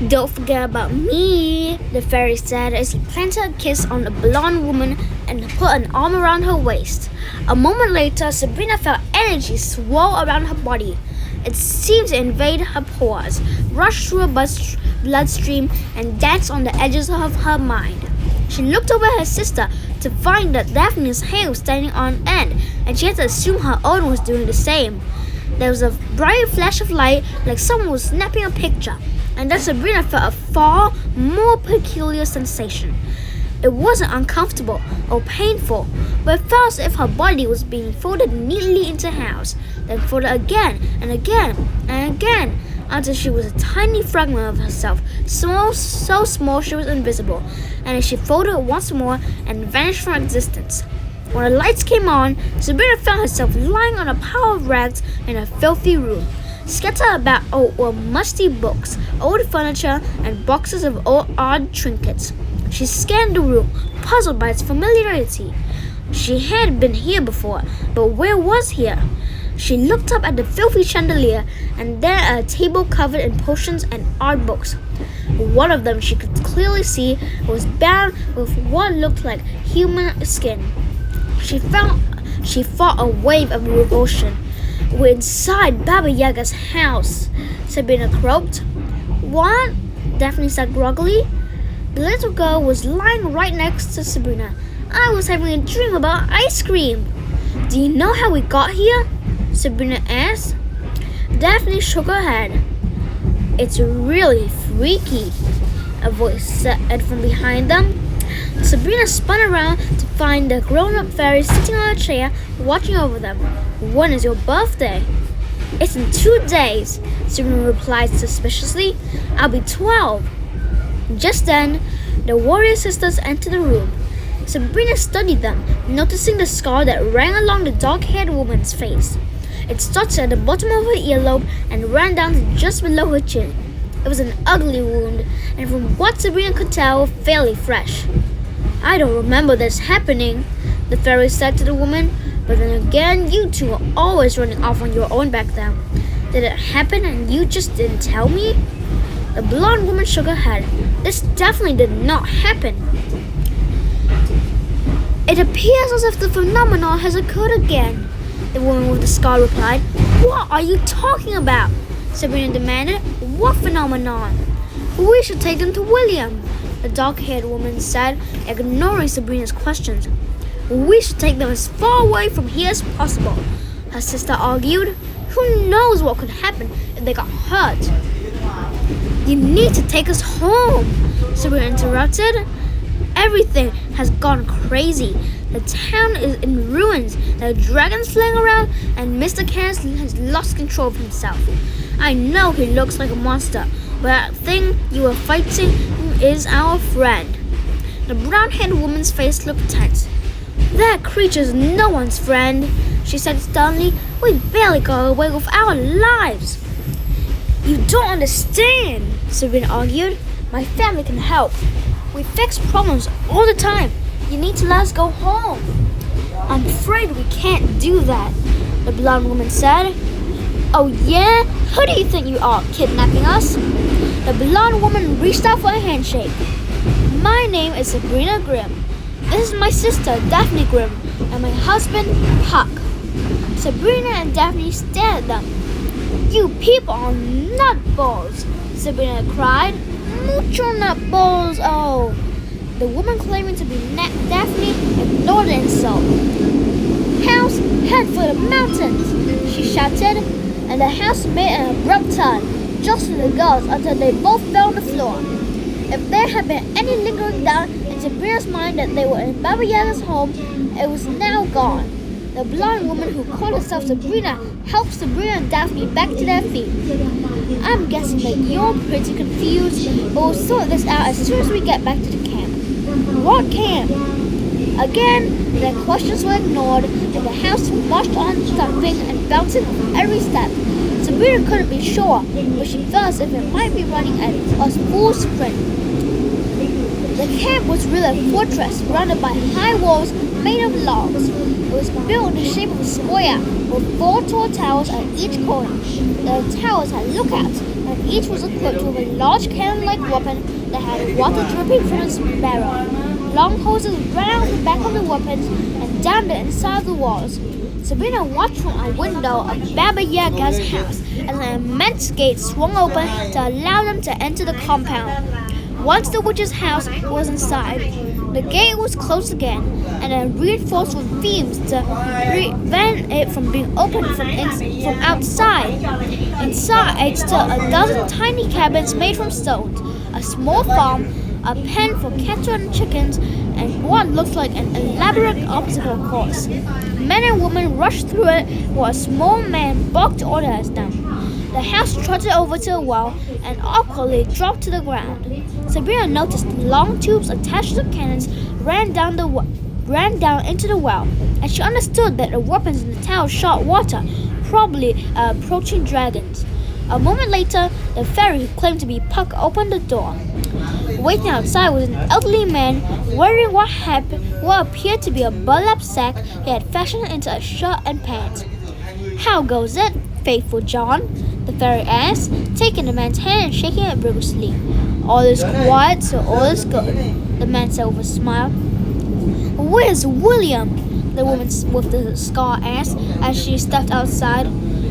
Don't forget about me, the fairy said as he planted a kiss on the blonde woman and put an arm around her waist. A moment later, Sabrina felt energy swirl around her body. It seemed to invade her pores, rush through her bloodstream, and dance on the edges of her mind. She looked over at her sister to find that Daphne's hair was standing on end, and she had to assume her own was doing the same. There was a bright flash of light like someone was snapping a picture, and then Sabrina felt a far more peculiar sensation. It wasn't uncomfortable or painful, but it felt as if her body was being folded neatly into halves, then folded again and again and again, until she was a tiny fragment of herself, so small she was invisible, and then she folded once more and vanished from existence. When the lights came on, Sabrina found herself lying on a pile of rags in a filthy room. Scattered about were musty books, old furniture, and boxes of odd trinkets. She scanned the room, puzzled by its familiarity. She had been here before, but where was here? She looked up at the filthy chandelier, and there at a table covered in potions and art books. One of them she could clearly see was bound with what looked like human skin. She fought a wave of revulsion. "We're inside Baba Yaga's house," Sabrina croaked. "What?" Daphne said groggily. The little girl was lying right next to Sabrina. "I was having a dream about ice cream." "Do you know how we got here?" Sabrina asked. Daphne shook her head. "It's really freaky," a voice said from behind them. Sabrina spun around to find the grown-up fairy sitting on a chair watching over them. "When is your birthday?" "It's in 2 days," Sabrina replied suspiciously. "I'll be 12. Just then, the warrior sisters entered the room. Sabrina studied them, noticing the scar that ran along the dark-haired woman's face. It started at the bottom of her earlobe and ran down to just below her chin. It was an ugly wound, and from what Sabrina could tell, fairly fresh. "I don't remember this happening," the fairy said to the woman. "But then again, you two were always running off on your own back then. Did it happen and you just didn't tell me?" The blonde woman shook her head. "This definitely did not happen." "It appears as if the phenomenon has occurred again," the woman with the scar replied. "What are you talking about?" Sabrina demanded. "What phenomenon?" "We should take them to William," the dark-haired woman said, ignoring Sabrina's questions. "We should take them as far away from here as possible," her sister argued. "Who knows what could happen if they got hurt?" "You need to take us home," Sabrina interrupted. "Everything has gone crazy. The town is in ruins, there are dragons flying around, and Mr. Cass has lost control of himself. I know he looks like a monster, but that thing you were fighting is our friend." The brown-haired woman's face looked tense. "That creature's no one's friend," she said sternly. "We barely got away with our lives." "You don't understand," Sabrina argued. "My family can help. We fix problems all the time. You need to let us go home." "I'm afraid we can't do that," the blonde woman said. "Oh yeah? Who do you think you are, kidnapping us?" The blonde woman reached out for a handshake. "My name is Sabrina Grimm. This is my sister, Daphne Grimm, and my husband, Huck." Sabrina and Daphne stared at them. "You people are nutballs," Sabrina cried. "Mucho nutballs, oh." The woman claiming to be Daphne ignored the insult. "House, head for the mountains," she shouted, and the house made an abrupt turn, jostling the girls until they both fell on the floor. If there had been any lingering doubt in Sabrina's mind that they were in Baba Yaga's home, it was now gone. The blonde woman who called herself Sabrina helped Sabrina and Daphne back to their feet. "I'm guessing that you're pretty confused, but we'll sort this out as soon as we get back to the camp." "What camp?" Again, their questions were ignored, and the house marched on, thumping and bouncing with every step. Sabrina couldn't be sure, but she felt as if it might be running at a full sprint. The camp was really a fortress surrounded by high walls made of logs. It was built in the shape of a square with 4 tall towers at each corner. The towers had lookouts, and and each was equipped with a large cannon-like weapon that had water dripping from its barrel. Long hoses ran out the back of the weapons and down the inside of the walls. Sabrina watched from a window of Baba Yaga's house as an immense gate swung open to allow them to enter the compound. Once the witch's house was inside, the gate was closed again and then reinforced with beams to prevent it from being opened from outside. Inside stood a dozen tiny cabins made from stones, a small farm, a pen for cattle and chickens, and what looked like an elaborate obstacle course. Men and women rushed through it while a small man barked orders at them. The house trotted over to a well and awkwardly dropped to the ground. Sabrina noticed long tubes attached to cannons ran down into the well, and she understood that the weapons in the tower shot water, probably approaching dragons. A moment later, the fairy who claimed to be Puck opened the door. Waiting outside was an elderly man wearing what appeared to be a burlap sack he had fashioned into a shirt and pants. "How goes it, faithful John?" the fairy asked, taking the man's hand and shaking it vigorously. "All is quiet, so all is good," the man said with a smile. "Where's William?" the woman with the scar asked as she stepped outside.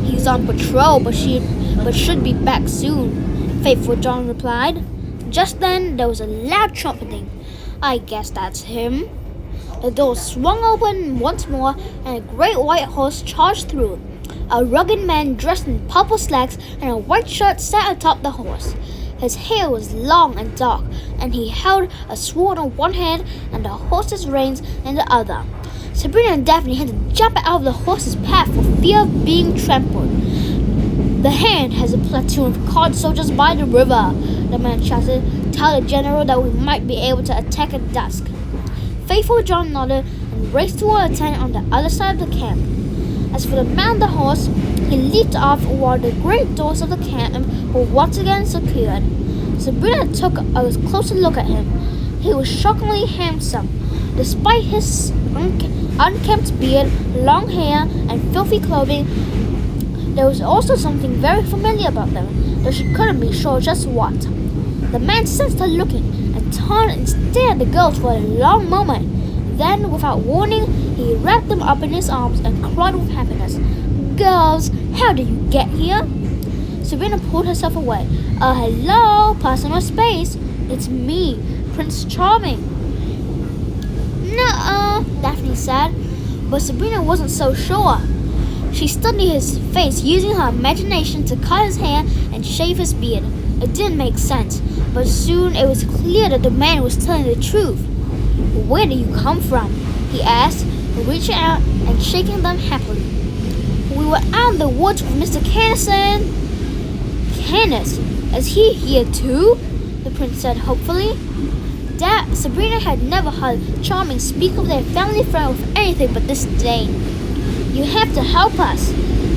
"He's on patrol, but should be back soon," faithful John replied. Just then, there was a loud trumpeting. "I guess that's him." The door swung open once more, and a great white horse charged through. A rugged man dressed in purple slacks and a white shirt sat atop the horse. His hair was long and dark, and he held a sword in one hand and the horse's reins in the other. Sabrina and Daphne had to jump out of the horse's path for fear of being trampled. "The hand has a platoon of cod soldiers by the river," the man shouted. "Tell the general that we might be able to attack at dusk." Faithful John nodded and raced toward a tent on the other side of the camp. As for the man on the horse, he leaped off while the great doors of the camp were once again secured. Sabrina took a closer look at him. He was shockingly handsome. Despite his unkempt beard, long hair, and filthy clothing, there was also something very familiar about them, though she couldn't be sure just what. The man sensed her looking and turned and stared at the girls for a long moment. Then, without warning, he wrapped them up in his arms and cried with happiness. "Girls, how did you get here?" Sabrina pulled herself away. Hello, personal space. It's me, Prince Charming." "Nuh-uh," Daphne said, but Sabrina wasn't so sure. She studied his face, using her imagination to cut his hair and shave his beard. It didn't make sense, but soon it was clear that the man was telling the truth. "Where do you come from?" he asked, reaching out and shaking them happily. "We were out in the woods with Mr. Canis." "Canis? Is he here too?" the prince said hopefully. Sabrina had never heard Charming speak of their family friend with anything but disdain. "You have to help us,"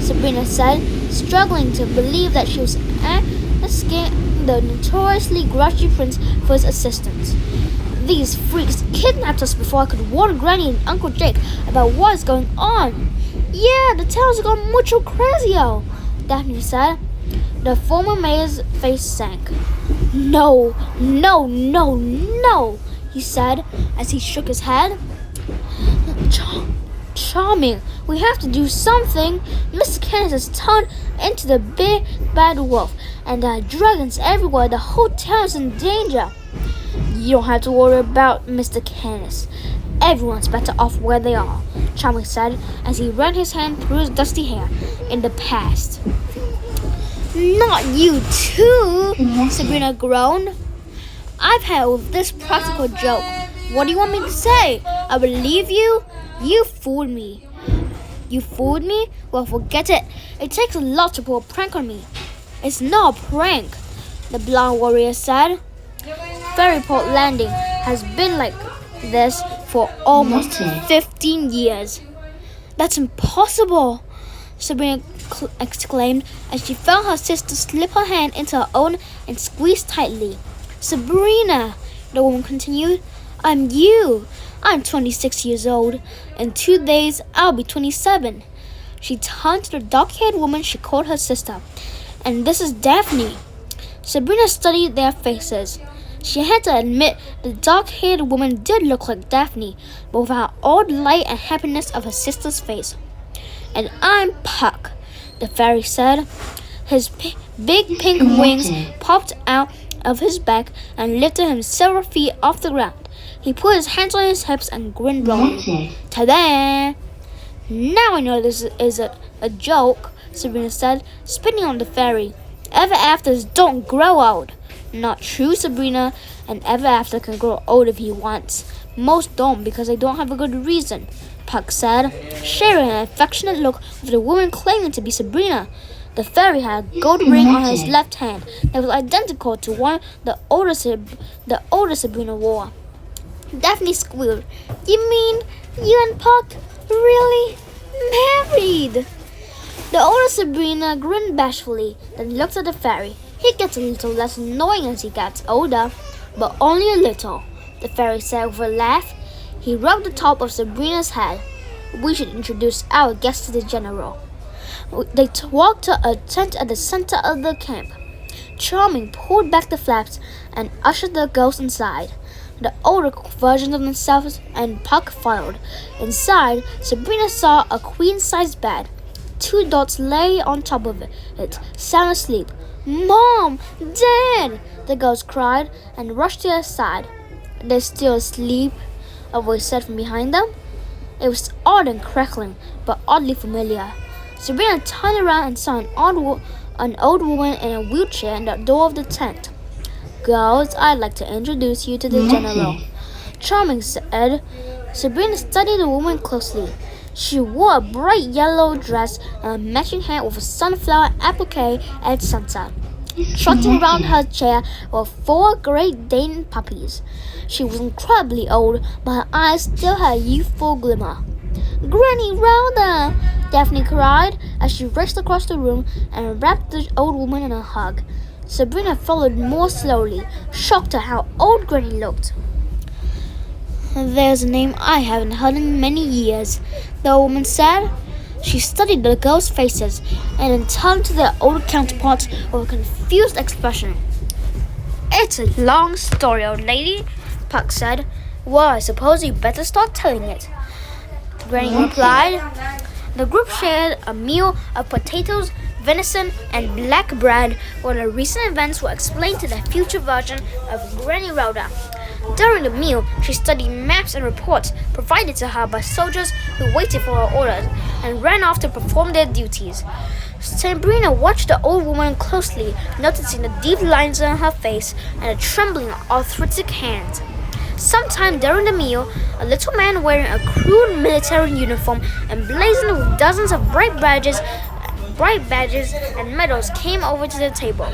Sabrina said, struggling to believe that she was asking the notoriously grouchy prince for his assistance. "These freaks kidnapped us before I could warn Granny and Uncle Jake about what is going on." "Yeah, the town's gone mucho crazio," Daphne said. The former mayor's face sank. No, he said as he shook his head. Charming, we have to do something. Mr. Canis has turned into the big bad wolf, and there are dragons everywhere. The whole town's in danger." "You don't have to worry about Mr. Canis. Everyone's better off where they are," Charming said as he ran his hand through his dusty hair. "In the past." "Not you too," Sabrina groaned. "I've had with this practical joke. What do you want me to say? I believe you? You fooled me." "You fooled me? Well, forget it. It takes a lot to pull a prank on me." "It's not a prank," the blonde warrior said. "Fairyport Landing has been like this for almost 15 years. "That's impossible," Sabrina exclaimed as she felt her sister slip her hand into her own and squeeze tightly. "Sabrina," the woman continued, "I'm you. I'm 26 years old. In 2 days, I'll be 27. She turned to the dark-haired woman she called her sister. "And this is Daphne." Sabrina studied their faces. She had to admit the dark-haired woman did look like Daphne, but with her old light and happiness of her sister's face. "And I'm Puck," the fairy said. His big pink wings popped out of his back and lifted him several feet off the ground. He put his hands on his hips and grinned broadly. "Ta-da! Now I know this is a joke," Sabrina said, spitting on the fairy. "Ever afters don't grow old." "Not true, Sabrina. An ever after can grow old if he wants. Most don't because they don't have a good reason," Puck said, sharing an affectionate look with the woman claiming to be Sabrina. The fairy had a gold ring on his left hand that was identical to one the older Sabrina wore. Daphne squealed. "You mean you and Puck really married?" The older Sabrina grinned bashfully, then looked at the fairy. "He gets a little less annoying as he gets older, but only a little," the fairy said with a laugh. He rubbed the top of Sabrina's head. "We should introduce our guest to the general." They walked to a tent at the center of the camp. Charming pulled back the flaps and ushered the girls inside. The older versions of themselves and Puck followed. Inside, Sabrina saw a queen-sized bed. 2 dots lay on top of it, sound asleep. "Mom! Dad!" the girls cried and rushed to their side. "They're still asleep," a voice said from behind them. It was odd and crackling, but oddly familiar. Sabrina turned around and saw an old woman in a wheelchair in the door of the tent. "Girls, I'd like to introduce you to the general," Charming said. Sabrina studied the woman closely. She wore a bright yellow dress and a matching hat with a sunflower applique at its center. Trotting around her chair were 4 Great Dane puppies. She was incredibly old, but her eyes still had a youthful glimmer. "Granny Rhoda!" Daphne cried as she raced across the room and wrapped the old woman in a hug. Sabrina followed more slowly, shocked at how old Granny looked. "There's a name I haven't heard in many years," the woman said. She studied the girls' faces and then turned to their older counterparts with a confused expression. "It's a long story, old lady," Puck said. "Well, I suppose you better start telling it," Granny replied. The group shared a meal of potatoes, venison, and black bread while the recent events were explained to the future version of Granny Rhoda. During the meal, she studied maps and reports provided to her by soldiers who waited for her orders and ran off to perform their duties. Sabrina watched the old woman closely, noticing the deep lines on her face and the trembling, arthritic hands. Sometime during the meal, a little man wearing a crude military uniform emblazoned with dozens of bright badges and medals came over to the table.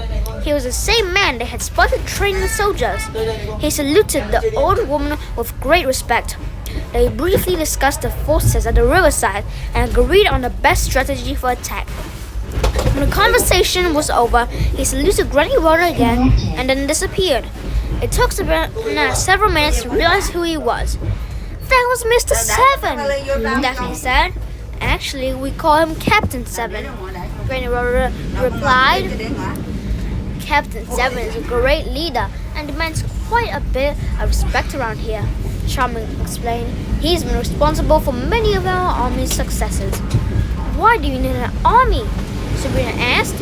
He was the same man they had spotted training the soldiers. He saluted the old woman with great respect. They briefly discussed the forces at the riverside and agreed on the best strategy for attack. When the conversation was over, he saluted Granny Rhoda again and then disappeared. It took Sabrina several minutes to realize who he was. "That was Mr. Seven," Daphne said. "Actually, we call him Captain Seven," Granny Rhoda replied. "Captain Seven is a great leader and demands quite a bit of respect around here," Charming explained. "He's been responsible for many of our army's successes." "Why do you need an army?" Sabrina asked.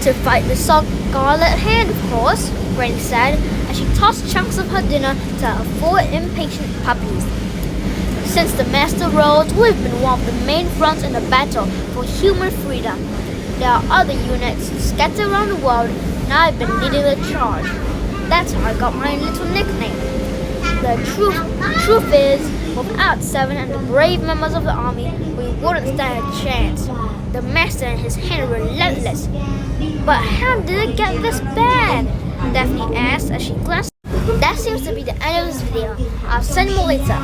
"To fight the Scarlet Hand, of course," Granny said, as she tossed chunks of her dinner to her 4 impatient puppies. "Since the Master Roads, we've been one of the main fronts in the battle for human freedom. There are other units scattered around the world, and I've been leading the charge. That's how I got my little nickname. The truth is, without Seven and the brave members of the army, we wouldn't stand a chance. The Master and his hand are relentless." "But how did it get this bad?" Daphne asked as she glanced. That seems to be the end of this video. I'll send more later.